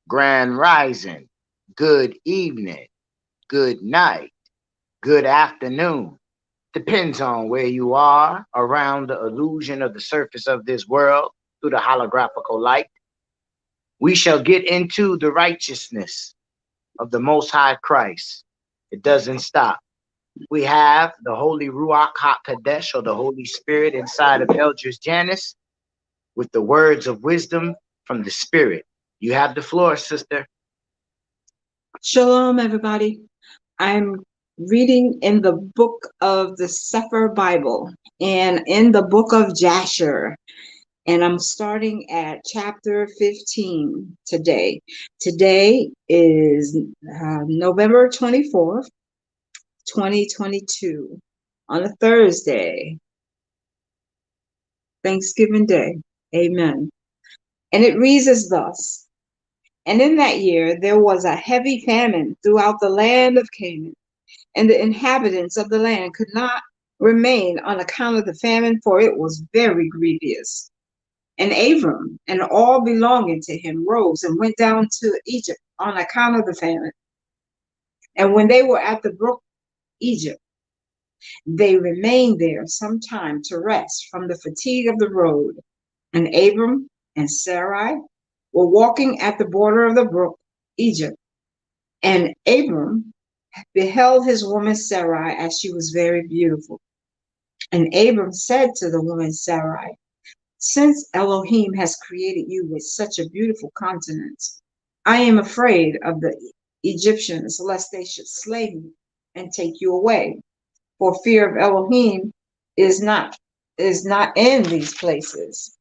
grand rising, good evening, good night, good afternoon. Depends on where you are around the illusion of the surface of this world through the holographical light. We shall get into the righteousness of the Most High Christ. It doesn't stop. We have the Holy Ruach HaKodesh, or the Holy Spirit, inside of Elderess Janus with the words of wisdom from the Spirit. You have the floor, sister. Shalom, everybody. I'm reading in the book of the Sefer Bible and in the book of Yasher, and I'm starting at chapter 15 today. Today is November 24th, 2022, on a Thursday, Thanksgiving Day. Amen. And it reads as thus. And in that year there was a heavy famine throughout the land of Canaan, and the inhabitants of the land could not remain on account of the famine, for it was very grievous. And Abram and all belonging to him rose and went down to Egypt on account of the famine. And when they were at the brook Egypt, they remained there some time to rest from the fatigue of the road. And Abram and Sarai were walking at the border of the brook Egypt. And Abram beheld his woman Sarai as she was very beautiful. And Abram said to the woman Sarai, since Elohim has created you with such a beautiful countenance, I am afraid of the Egyptians, lest they should slay me and take you away. For fear of Elohim is not in these places.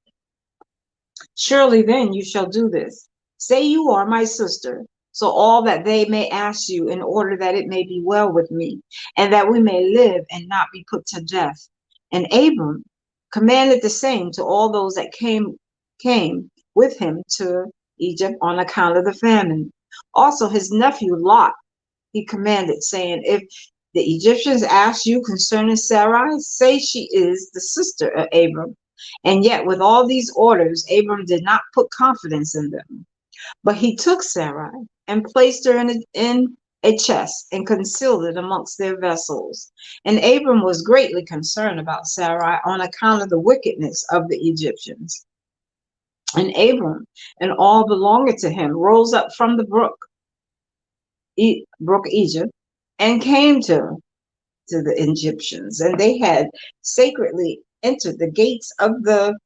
Surely then you shall do this. Say you are my sister, so all that they may ask you, in order that it may be well with me, and that we may live and not be put to death. And Abram commanded the same to all those that came with him to Egypt on account of the famine. Also his nephew Lot he commanded, saying, if the Egyptians ask you concerning Sarai, say she is the sister of Abram. And yet with all these orders, Abram did not put confidence in them. But he took Sarai and placed her in a chest and concealed it amongst their vessels. And Abram was greatly concerned about Sarai on account of the wickedness of the Egyptians. And Abram and all belonging to him rose up from the brook Egypt, and came to the Egyptians. And they had sacredly entered the gates of the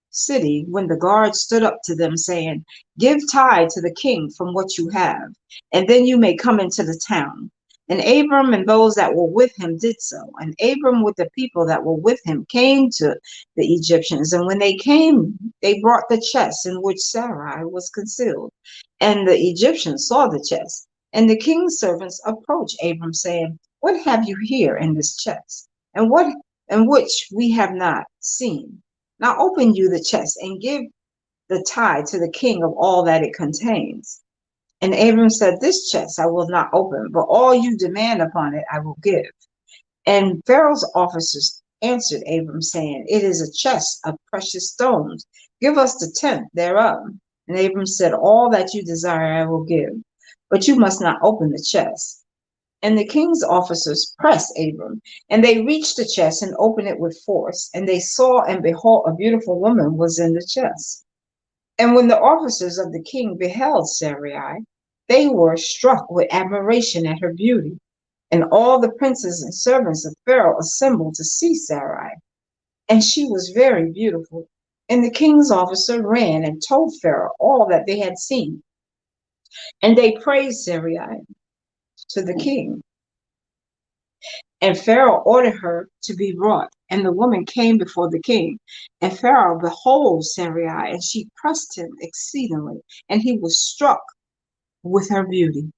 city when the guard stood up to them, saying, give tithe to the king from what you have, and then you may come into the town. And Abram and those that were with him did so. And Abram with the people that were with him came to the Egyptians. And when they came, they brought the chest in which Sarai was concealed. And the Egyptians saw the chest. And the king's servants approached Abram, saying, what have you here in this chest? And which we have not seen? Now open you the chest and give the tithe to the king of all that it contains. And Abram said, this chest I will not open, but all you demand upon it I will give. And Pharaoh's officers answered Abram, saying, it is a chest of precious stones. Give us the tenth thereof. And Abram said, all that you desire I will give, but you must not open the chest. And the king's officers pressed Abram, and they reached the chest and opened it with force. And they saw, and behold, a beautiful woman was in the chest. And when the officers of the king beheld Sarai, they were struck with admiration at her beauty. And all the princes and servants of Pharaoh assembled to see Sarai. And she was very beautiful. And the king's officer ran and told Pharaoh all that they had seen. And they praised Sarai to the king. And Pharaoh ordered her to be brought. And the woman came before the king. And Pharaoh behold Sarai, and she pressed him exceedingly, and he was struck with her beauty.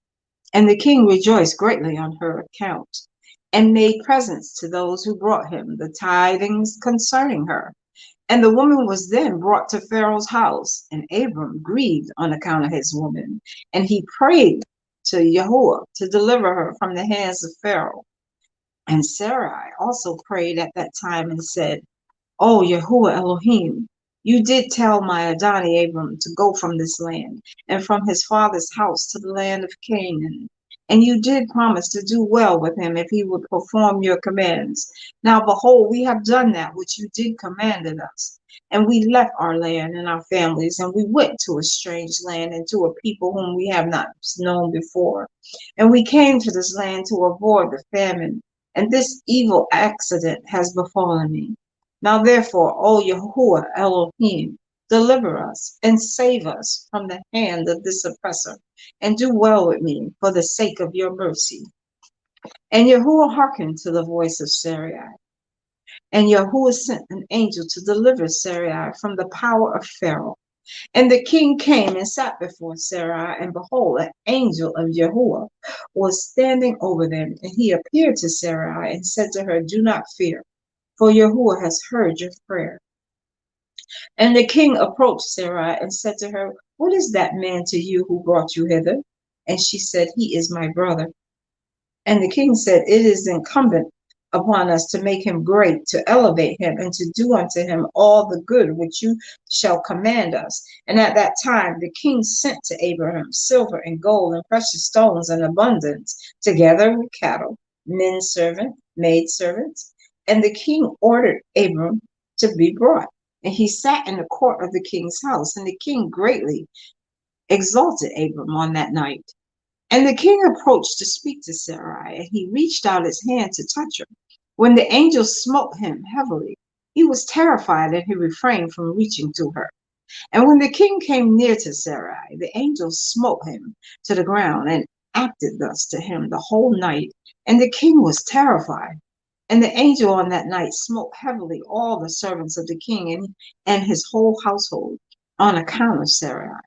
And the king rejoiced greatly on her account, and made presents to those who brought him the tidings concerning her. And the woman was then brought to Pharaoh's house, and Abram grieved on account of his woman. And he prayed to Yahuwah to deliver her from the hands of Pharaoh. And Sarai also prayed at that time and said, O Yahuwah Elohim, You did tell my Adonai Abram to go from this land and from his father's house to the land of Canaan. And you did promise to do well with him if he would perform your commands. Now, behold, we have done that which you did commanded us. And we left our land and our families, and we went to a strange land and to a people whom we have not known before. And we came to this land to avoid the famine. And this evil accident has befallen me. Now therefore, O Yahuwah Elohim, deliver us and save us from the hand of this oppressor, and do well with me for the sake of your mercy. And Yahuwah hearkened to the voice of Sarai, and Yahuwah sent an angel to deliver Sarai from the power of Pharaoh. And the king came and sat before Sarai, and behold, an angel of Yahuwah was standing over them. And he appeared to Sarai and said to her, do not fear, for Yahuwah has heard your prayer. And the king approached Sarai and said to her, what is that man to you who brought you hither? And she said, he is my brother. And the king said, it is incumbent upon us to make him great, to elevate him, and to do unto him all the good which you shall command us. And at that time the king sent to Abraham silver and gold and precious stones in abundance, together with cattle, men servant, maid servants. And the king ordered Abram to be brought. And he sat in the court of the king's house. And the king greatly exalted Abram on that night. And the king approached to speak to Sarai, and he reached out his hand to touch her. When the angel smote him heavily, he was terrified, and he refrained from reaching to her. And when the king came near to Sarai, the angel smote him to the ground and acted thus to him the whole night. And the king was terrified. And the angel on that night smote heavily all the servants of the king and his whole household on account of Sarai.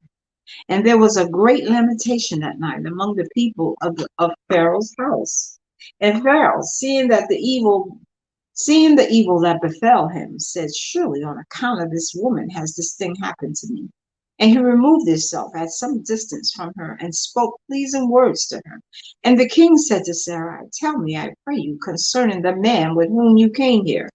And there was a great lamentation that night among the people of Pharaoh's house. And Pharaoh, seeing the evil that befell him, said, surely on account of this woman has this thing happened to me. And he removed himself at some distance from her and spoke pleasing words to her. And the king said to Sarai, tell me, I pray you, concerning the man with whom you came here.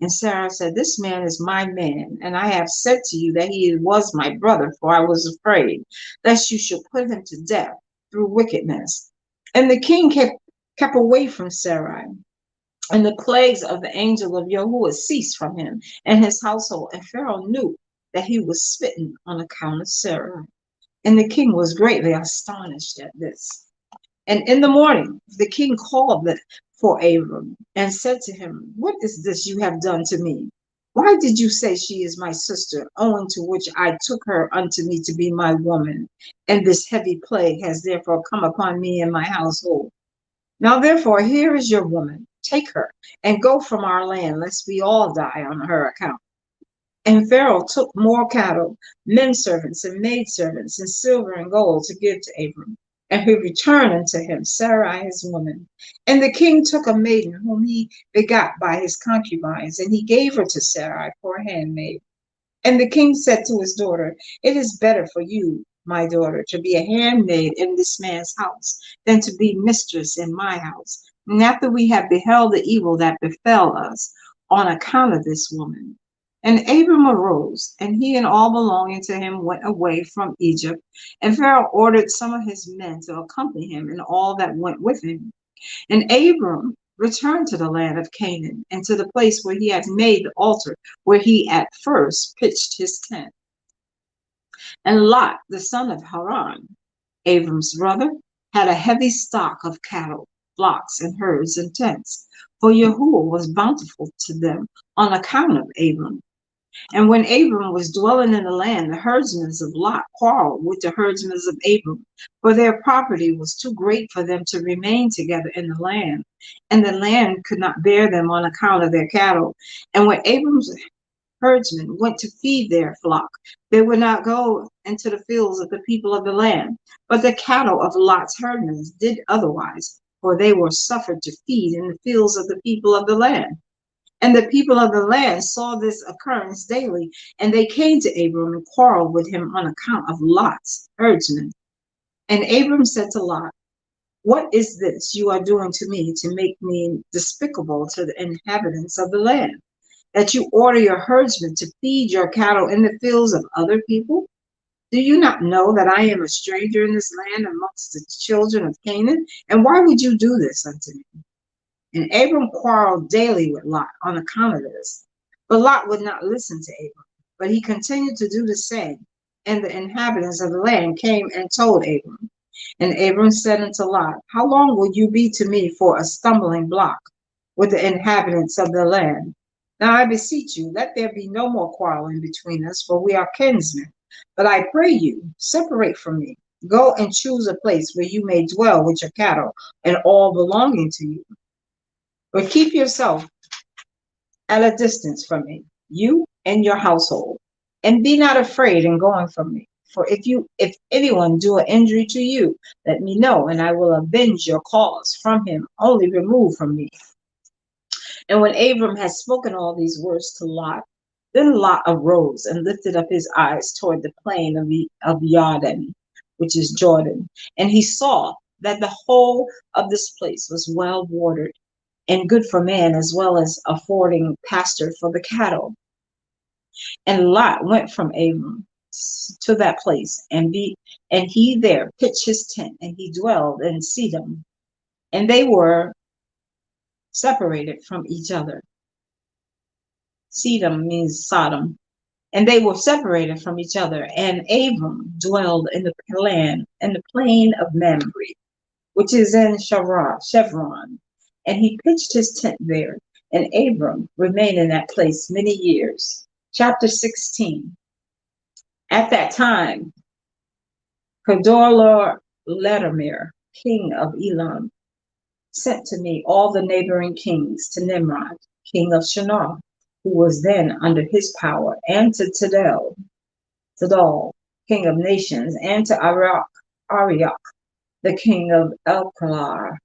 And Sarah said, this man is my man, and I have said to you that he was my brother, for I was afraid lest you should put him to death through wickedness. And the king kept away from Sarai, and the plagues of the angel of Yahuwah ceased from him and his household. And Pharaoh knew that he was smitten on account of Sarai. And the king was greatly astonished at this. And in the morning, the king called for Abram and said to him, what is this you have done to me? Why did you say she is my sister, owing to which I took her unto me to be my woman? And this heavy plague has therefore come upon me and my household. Now therefore, here is your woman. Take her and go from our land, lest we all die on her account. And Pharaoh took more cattle, men servants and maid servants, and silver and gold to give to Abram. And he returned unto him Sarai his woman. And the king took a maiden whom he begot by his concubines, and he gave her to Sarai for a handmaid. And the king said to his daughter, it is better for you, my daughter, to be a handmaid in this man's house than to be mistress in my house. And after we have beheld the evil that befell us on account of this woman. And Abram arose, and he and all belonging to him went away from Egypt. And Pharaoh ordered some of his men to accompany him and all that went with him. And Abram returned to the land of Canaan and to the place where he had made the altar, where he at first pitched his tent. And Lot, the son of Haran, Abram's brother, had a heavy stock of cattle, flocks, and herds and tents, for Yahuwah was bountiful to them on account of Abram. And when Abram was dwelling in the land, the herdsmen of Lot quarreled with the herdsmen of Abram, for their property was too great for them to remain together in the land, and the land could not bear them on account of their cattle. And when Abram's herdsmen went to feed their flock, they would not go into the fields of the people of the land, but the cattle of Lot's herdmen did otherwise, for they were suffered to feed in the fields of the people of the land. And the people of the land saw this occurrence daily, and they came to Abram and quarreled with him on account of Lot's herdsmen. And Abram said to Lot, what is this you are doing to me to make me despicable to the inhabitants of the land? that you order your herdsmen to feed your cattle in the fields of other people? Do you not know that I am a stranger in this land amongst the children of Canaan? And why would you do this unto me? And Abram quarreled daily with Lot on account of this. But Lot would not listen to Abram, but he continued to do the same. And the inhabitants of the land came and told Abram. And Abram said unto Lot, how long will you be to me for a stumbling block with the inhabitants of the land? Now I beseech you, let there be no more quarreling between us, for we are kinsmen. But I pray you, separate from me. Go and choose a place where you may dwell with your cattle and all belonging to you. But keep yourself at a distance from me, you and your household, and be not afraid in going from me. For if anyone do an injury to you, let me know, and I will avenge your cause from him. Only remove from me. And when Abram had spoken all these words to Lot, then Lot arose and lifted up his eyes toward the plain of Jordan, which is Jordan, and he saw that the whole of this place was well watered and good for man, as well as affording pasture for the cattle. And Lot went from Abram to that place, and he there pitched his tent, and he dwelled in Sedom, and they were separated from each other. Sedom means Sodom. And they were separated from each other, and Abram dwelled in the plain of Mamre, which is in Chevron. And he pitched his tent there, and Abram remained in that place many years. Chapter 16. At that time, Kedorlaomer, king of Elam, sent to me all the neighboring kings, to Nimrod, king of Shinar, who was then under his power, and to Tidal, king of nations, and to Arioch, the king of Elkalar,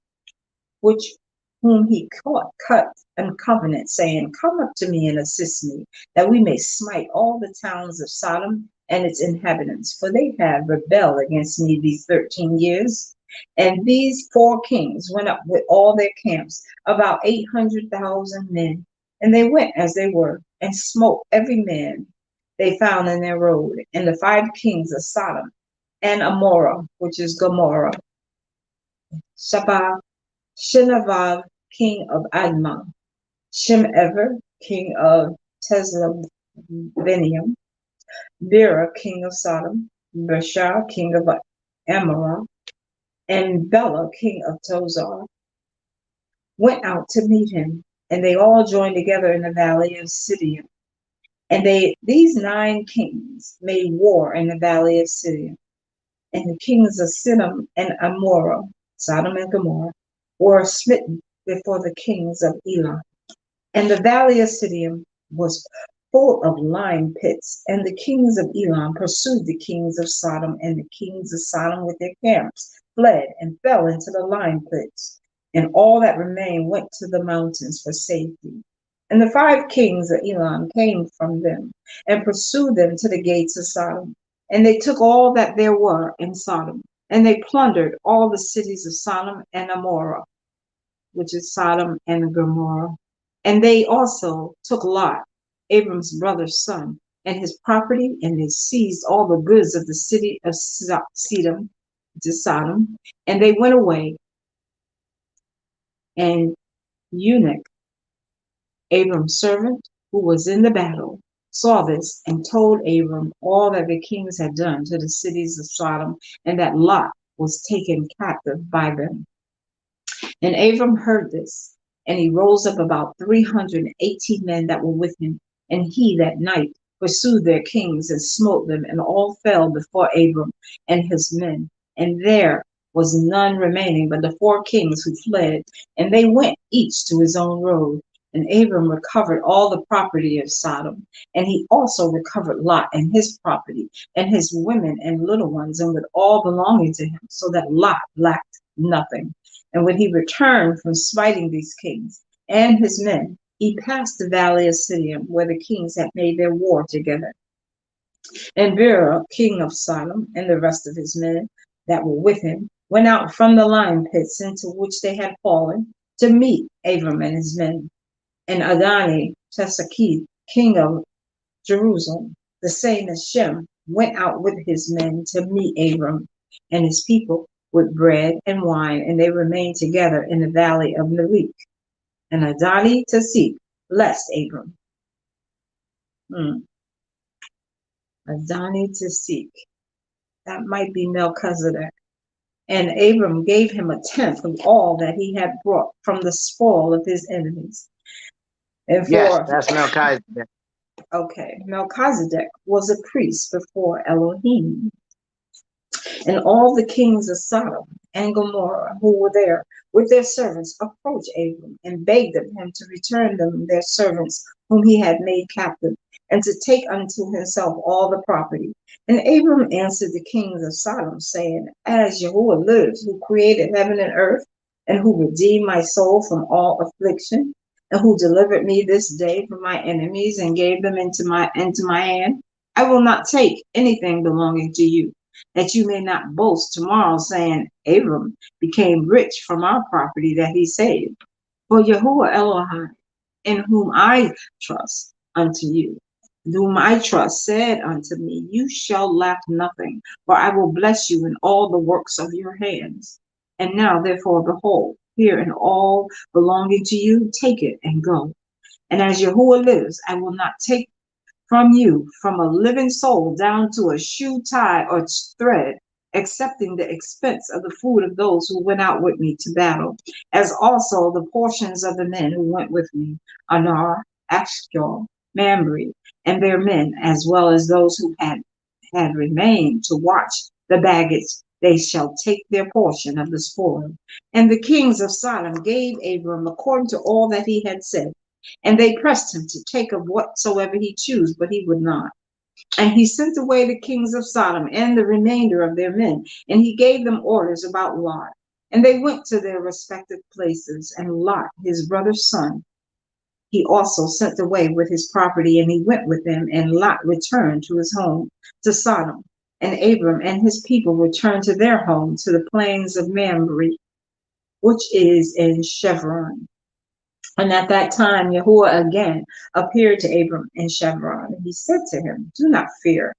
whom he cut and covenant, saying, come up to me and assist me, that we may smite all the towns of Sodom and its inhabitants, for they have rebelled against me these 13 years. And these 4 kings went up with all their camps, about 800,000 men. And they went as they were, and smote every man they found in their road, and the 5 kings of Sodom, and Amorah, which is Gomorrah, Shinavav, king of Admah, Shemever, king of Teslabinium, Bera, king of Sodom, Bashar, king of Amorah, and Bela, king of Tozar, went out to meet him, and they all joined together in the valley of Siddim. And these 9 kings made war in the valley of Siddim. And the kings of Siddim and Amorah, Sodom and Gomorrah, were smitten before the kings of Elam. And the valley of Siddim was full of lime pits, and the kings of Elam pursued the kings of Sodom, and the kings of Sodom with their camps fled and fell into the lime pits. And all that remained went to the mountains for safety. And the 5 kings of Elam came from them and pursued them to the gates of Sodom. And they took all that there were in Sodom, and they plundered all the cities of Sodom and Amorah, which is Sodom and Gomorrah. And they also took Lot, Abram's brother's son, and his property, and they seized all the goods of the city of Sedom, which is Sodom. And they went away, and Eunuch, Abram's servant, who was in the battle, saw this, and told Abram all that the kings had done to the cities of Sodom, and that Lot was taken captive by them. And Abram heard this, and he rose up about 318 men that were with him, and he that night pursued their kings and smote them, and all fell before Abram and his men. And there was none remaining but the 4 kings who fled, and they went each to his own road. And Abram recovered all the property of Sodom, and he also recovered Lot and his property, and his women and little ones, and with all belonging to him, so that Lot lacked nothing. And when he returned from smiting these kings and his men, he passed the valley of Siddim, where the kings had made their war together. And Bera, king of Sodom, and the rest of his men that were with him, went out from the lime pits into which they had fallen, to meet Abram and his men. And Adani, Tesachith, king of Jerusalem, the same as Shem, went out with his men to meet Abram and his people with bread and wine, and they remained together in the valley of Nelik. And Adani Tasik blessed Abram. Adani Tasik, that might be Melchizedek. And Abram gave him a tenth of all that he had brought from the spoil of his enemies. And Yes, for, that's Melchizedek. okay, Melchizedek was a priest before Elohim. And all the kings of Sodom and Gomorrah who were there with their servants approached Abram and begged of him to return them their servants whom he had made captive, and to take unto himself all the property. And Abram answered the kings of Sodom, saying, As Yahuwah lives, who created heaven and earth, and who redeemed my soul from all affliction, and who delivered me this day from my enemies and gave them into my hand, I will not take anything belonging to you, that you may not boast tomorrow, saying, Abram became rich from our property that he saved. For Yahuwah Elohim, in whom I trust unto you, whom I trust, said unto me, You shall lack nothing, for I will bless you in all the works of your hands. And now, therefore, behold, here in all belonging to you, take it and go. And as Yahuwah lives, I will not take from you, from a living soul down to a shoe tie or thread, accepting the expense of the food of those who went out with me to battle, as also the portions of the men who went with me, Anar, Ashkel, Mamre, and their men, as well as those who had remained to watch the baggage. They shall take their portion of the spoil. And the kings of Sodom gave Abram according to all that he had said. And they pressed him to take of whatsoever he chose, but he would not. And he sent away the kings of Sodom and the remainder of their men, and he gave them orders about Lot. And they went to their respective places, and Lot, his brother's son, he also sent away with his property, and he went with them, and Lot returned to his home, to Sodom. And Abram and his people returned to their home, to the plains of Mamre, which is in Chevron. And at that time, Yahuwah again appeared to Abram in Chevron. And he said to him, Do not fear.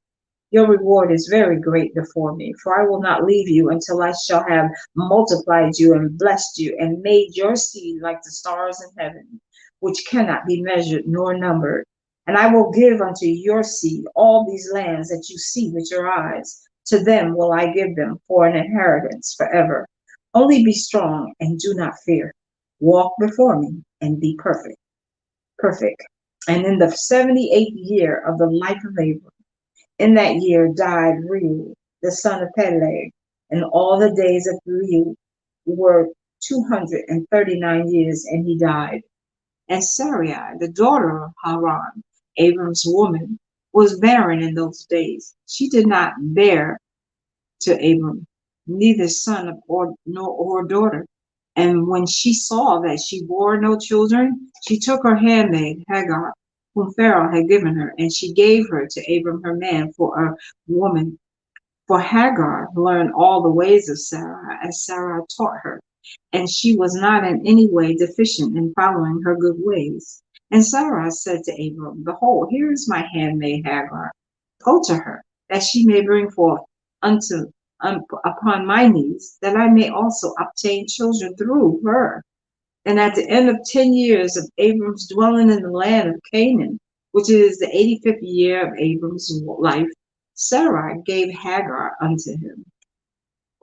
Your reward is very great before me, for I will not leave you until I shall have multiplied you and blessed you and made your seed like the stars in heaven, which cannot be measured nor numbered. And I will give unto your seed all these lands that you see with your eyes. To them will I give them for an inheritance forever. Only be strong and do not fear. Walk before me and be perfect. Perfect. And in the 78th year of the life of Abram, in that year died Reu, the son of Peleg, and all the days of Reu were 239 years, and he died. And Sarai, the daughter of Haran, Abram's woman, was barren in those days. She did not bear to Abram neither son nor daughter. And when she saw that she bore no children, she took her handmaid Hagar, whom Pharaoh had given her, and she gave her to Abram her man for a woman. For Hagar learned all the ways of Sarah, as Sarah taught her, and she was not in any way deficient in following her good ways. And Sarah said to Abram, Behold, here is my handmaid Hagar. Go to her, that she may bring forth unto upon my knees, that I may also obtain children through her. And at the end of 10 years of Abram's dwelling in the land of Canaan, which is the 85th year of Abram's life, Sarai gave Hagar unto him.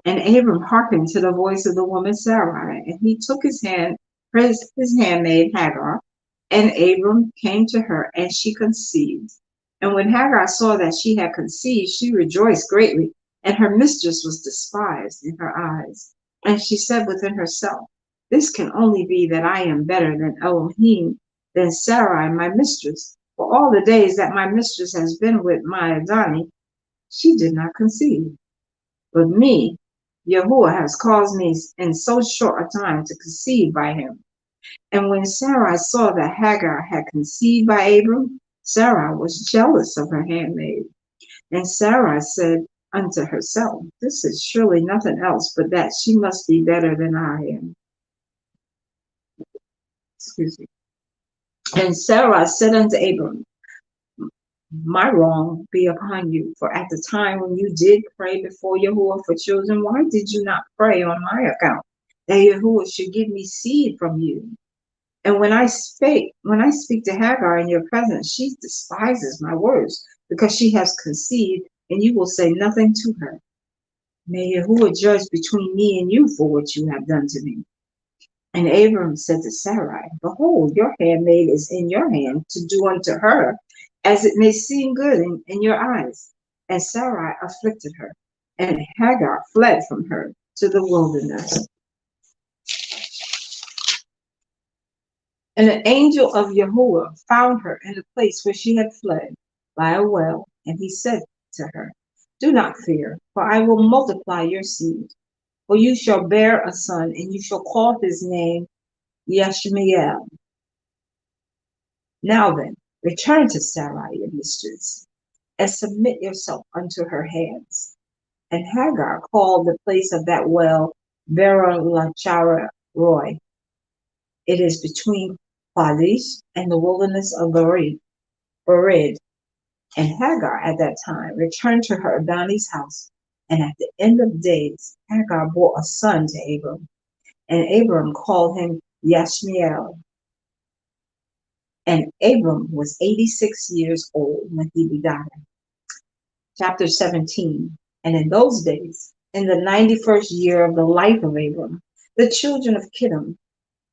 And Abram hearkened to the voice of the woman Sarai, and he took his handmaid Hagar, and Abram came to her, and she conceived. And when Hagar saw that she had conceived, she rejoiced greatly, and her mistress was despised in her eyes. And she said within herself, This can only be that I am better than Elohim, than Sarai my mistress. For all the days that my mistress has been with my Adani, she did not conceive. But me, Yahuwah has caused me in so short a time to conceive by him. And when Sarai saw that Hagar had conceived by Abram, Sarai was jealous of her handmaid. And Sarai said unto herself, This is surely nothing else but that she must be better than I am. Excuse me. And Sarah said unto Abram, my wrong be upon you. For at the time when you did pray before Yahuwah for children, why did you not pray on my account, that Yahuwah should give me seed from you? And when I speak to Hagar in your presence, she despises my words, because she has conceived, and you will say nothing to her. May Yahuwah judge between me and you for what you have done to me. And Abram said to Sarai, behold, your handmaid is in your hand to do unto her as it may seem good in your eyes. And Sarai afflicted her, and Hagar fled from her to the wilderness. And an angel of Yahuwah found her in the place where she had fled by a well, and he said to her, do not fear, for I will multiply your seed. For you shall bear a son, and you shall call his name Yashmiel. Now then, return to Sarai your mistress, and submit yourself unto her hands. And Hagar called the place of that well Beralachara Roy. It is between Kadesh and the wilderness of Bered. And Hagar at that time returned to her Adoni's house. And at the end of days, Hagar bore a son to Abram. And Abram called him Yashmiel. And Abram was 86 years old when he begot him. Chapter 17. And in those days, in the 91st year of the life of Abram, the children of Kittim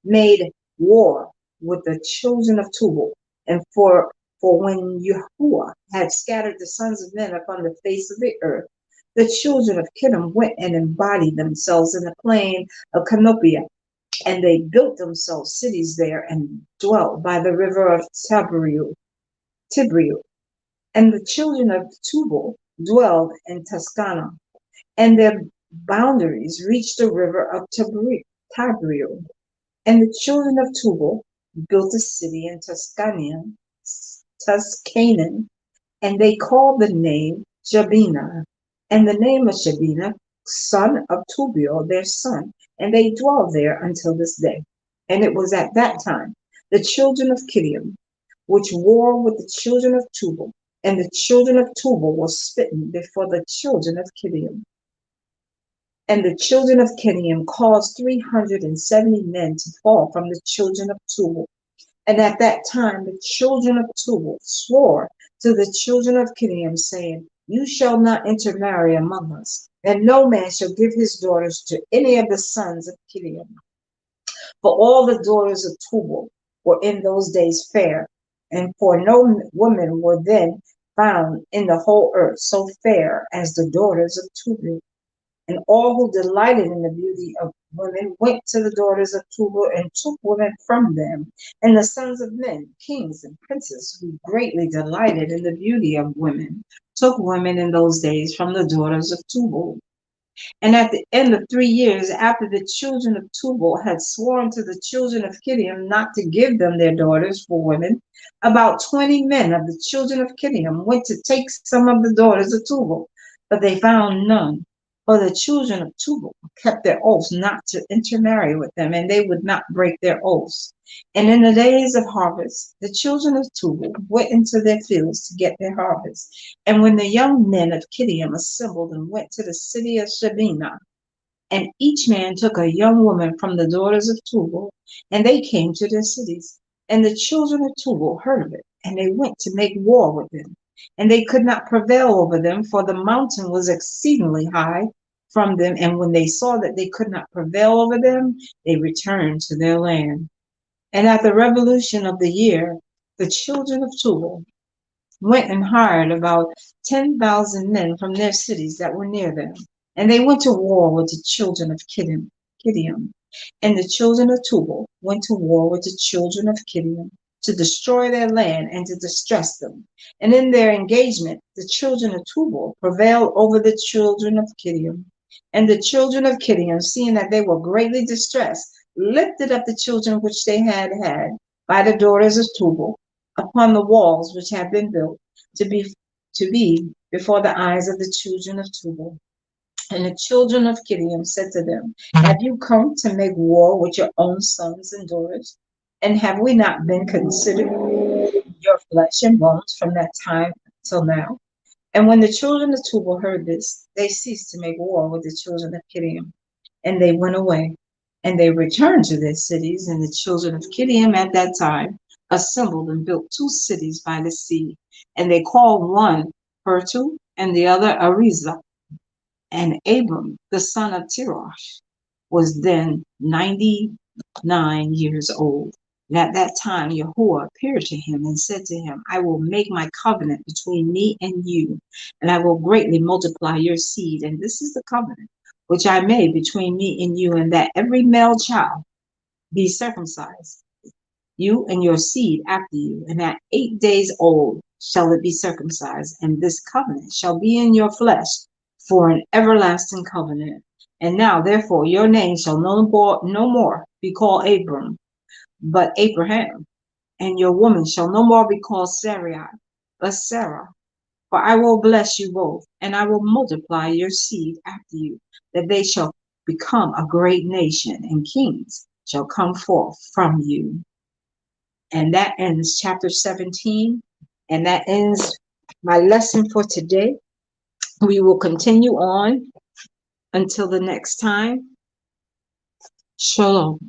made war with the children of Tubal. And for when Yahuwah had scattered the sons of men upon the face of the earth, the children of Kittim went and embodied themselves in the plain of Canopia, and they built themselves cities there and dwelt by the river of Tibriu. And the children of Tubal dwelled in Tuscana, and their boundaries reached the river of Tibriu. And the children of Tubal built a city in Tuscanan, and they called the name Jabina, and the name of Jabina, son of Tubal, their son, and they dwell there until this day. And it was at that time the children of Kittim, which war with the children of Tubal, and the children of Tubal were smitten before the children of Kittim. And the children of Kittim caused 370 men to fall from the children of Tubal. And at that time the children of Tubal swore to the children of Kittim, saying, you shall not intermarry among us, and no man shall give his daughters to any of the sons of Kittim. For all the daughters of Tubal were in those days fair, and for no women were then found in the whole earth so fair as the daughters of Tubal. And all who delighted in the beauty of women went to the daughters of Tubal and took women from them. And the sons of men, kings and princes, who greatly delighted in the beauty of women, took women in those days from the daughters of Tubal. And at the end of 3 years, after the children of Tubal had sworn to the children of Kittim not to give them their daughters for women, about 20 men of the children of Kittim went to take some of the daughters of Tubal, but they found none. For the children of Tubal kept their oaths not to intermarry with them, and they would not break their oaths. And in the days of harvest, the children of Tubal went into their fields to get their harvest. And when the young men of Kittim assembled and went to the city of Shebina, and each man took a young woman from the daughters of Tubal, and they came to their cities. And the children of Tubal heard of it, and they went to make war with them. And they could not prevail over them, for the mountain was exceedingly high from them. And when they saw that they could not prevail over them, they returned to their land. And at the revolution of the year, the children of Tubal went and hired about 10,000 men from their cities that were near them. And they went to war with the children of Kittim. And the children of Tubal went to war with the children of Kittim to destroy their land and to distress them. And in their engagement, the children of Tubal prevailed over the children of Kittim. And the children of Kittim, seeing that they were greatly distressed, lifted up the children which they had had by the daughters of Tubal upon the walls which had been built to be before the eyes of the children of Tubal. And the children of Kittim said to them, have you come to make war with your own sons and daughters? And have we not been considered your flesh and bones from that time till now? And when the children of Tubal heard this, they ceased to make war with the children of Kiddim, and they went away. And they returned to their cities, and the children of Kiddim at that time assembled and built two cities by the sea. And they called one Pertu and the other Ariza. And Abram, the son of Tirosh, was then 99 years old. And at that time, Yahuwah appeared to him and said to him, I will make my covenant between me and you, and I will greatly multiply your seed. And this is the covenant which I made between me and you, and that every male child be circumcised, you and your seed after you, and at 8 days old shall it be circumcised, and this covenant shall be in your flesh for an everlasting covenant. And now, therefore, your name shall no more be called Abram, but Abraham, and your woman shall no more be called Sarai, but Sarah. For I will bless you both, and I will multiply your seed after you, that they shall become a great nation, and kings shall come forth from you. And that ends chapter 17, and that ends my lesson for today. We will continue on until the next time. Shalom.